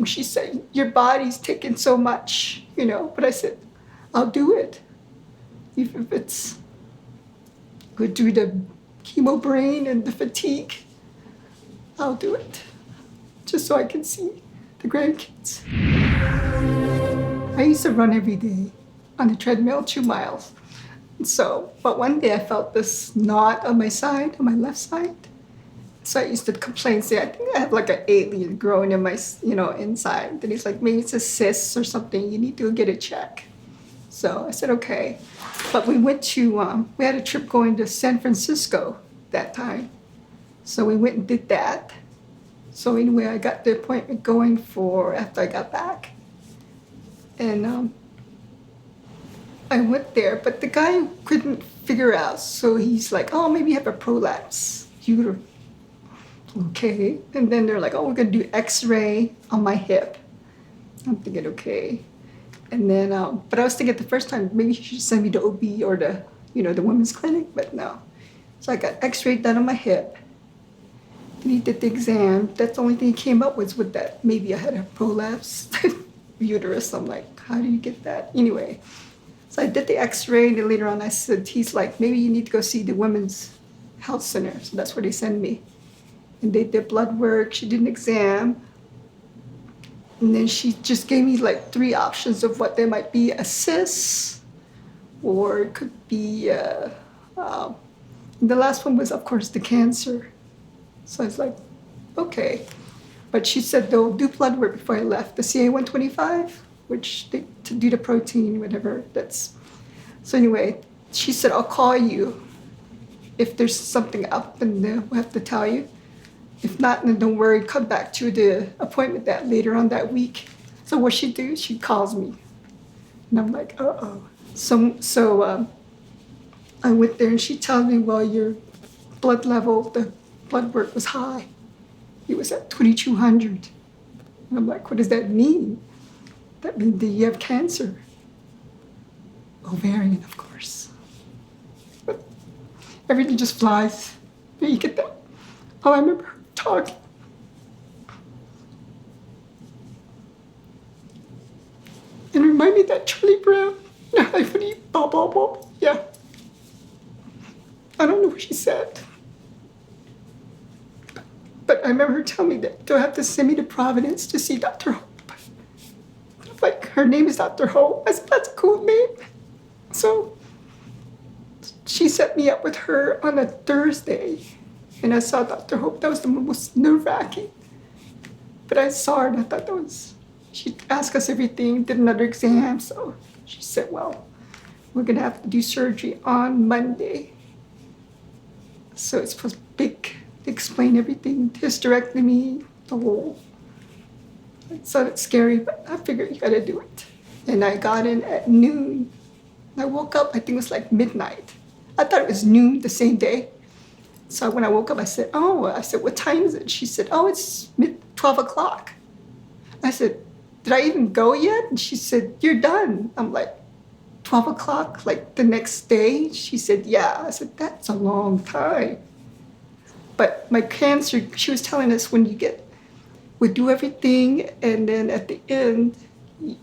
she said, your body's taking so much, but I said, I'll do it. Even if it's good through the chemo brain and the fatigue, I'll do it. Just so I can see the grandkids. I used to run every day on the treadmill, 2 miles. But one day I felt this knot on my side, on my left side. So I used to complain, say, I think I have like an alien growing in my, inside. Then he's like, maybe it's a cyst or something. You need to get it checked. So I said, okay. But we went to, we had a trip going to San Francisco that time. So we went and did that. So anyway, I got the appointment going for after I got back. And I went there, but the guy couldn't figure out. So he's like, oh, maybe you have a prolapse uterus. Okay. And then they're like, oh, we're going to do x-ray on my hip. I'm thinking, okay. And then, but I was thinking the first time, maybe he should send me to OB or the women's clinic, but no. So I got x-ray done on my hip. And he did the exam. That's the only thing he came up with that maybe I had a prolapse uterus. I'm like, how do you get that? Anyway, so I did the x-ray, and then later on he's like, maybe you need to go see the women's health center. So that's where they send me. And they did blood work. She did an exam. And then she just gave me like 3 options of what there might be: a cyst, or it could be, the last one was, of course, the cancer. So I was like, okay. But she said they'll do blood work before I left, the CA-125, which to do the protein, whatever. So anyway, she said, I'll call you if there's something up, and we'll have to tell you. If not, then don't worry, come back to the appointment that later on that week. So what she do, she calls me. And I'm like, uh-oh. So I went there, and she tells me, well, your blood level, the blood work was high. It was at 2,200. And I'm like, what does that mean? That means that you have cancer. Ovarian, of course. But everything just flies. You get that? Oh, I remember her talking. And remind me of that Charlie Brown. Like, what do you, blah, blah, blah. Yeah. I don't know what she said. But I remember her telling me that they'll have to send me to Providence to see Dr. Hope. Like, her name is Dr. Hope. I said, that's a cool name. So she set me up with her on a Thursday. And I saw Dr. Hope. That was the most nerve-wracking. But I saw her, and I thought she asked us everything, did another exam. So she said, well, we're going to have to do surgery on Monday. So it's supposed to explain everything, hysterectomy, the whole. It sounded scary, but I figured you got to do it. And I got in at noon. I woke up, I think it was like midnight. I thought it was noon the same day. So when I woke up, I said, what time is it? She said, oh, it's 12 o'clock. I said, did I even go yet? And she said, you're done. I'm like, 12 o'clock, like the next day? She said, yeah. I said, that's a long time. But my cancer, she was telling us we do everything, and then at the end,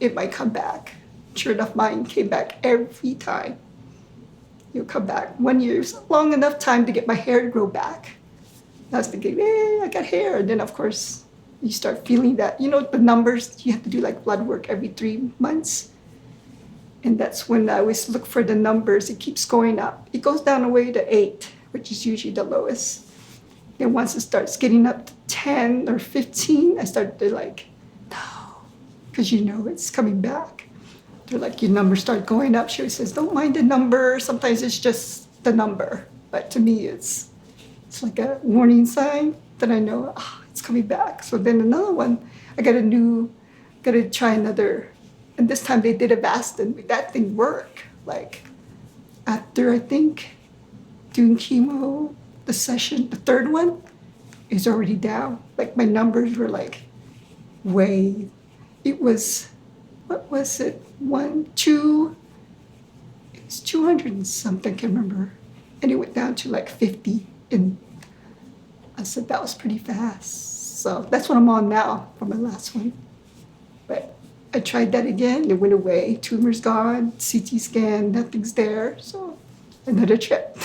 it might come back. Sure enough, mine came back every time. You'll come back. 1 year was long enough time to get my hair to grow back. I was thinking, I got hair. And then, of course, you start feeling that, the numbers, you have to do like blood work every 3 months. And that's when I always look for the numbers. It keeps going up. It goes down away to 8, which is usually the lowest. And once it starts getting up to 10 or 15, I start to like, no, because it's coming back. They're like, your numbers start going up. She always says, don't mind the number. Sometimes it's just the number. But to me, it's like a warning sign that I know it's coming back. So then another one, I got to try another. And this time they did Avastin. That thing worked. Like after, I think, doing chemo, the 3rd one is already down. Like my numbers were like it was, what was it? 2, it was 200 and something, I can't remember. And it went down to like 50. And I said, that was pretty fast. So that's what I'm on now for my last one. I tried that again. It went away. Tumor's gone. CT scan, nothing's there. So another trip.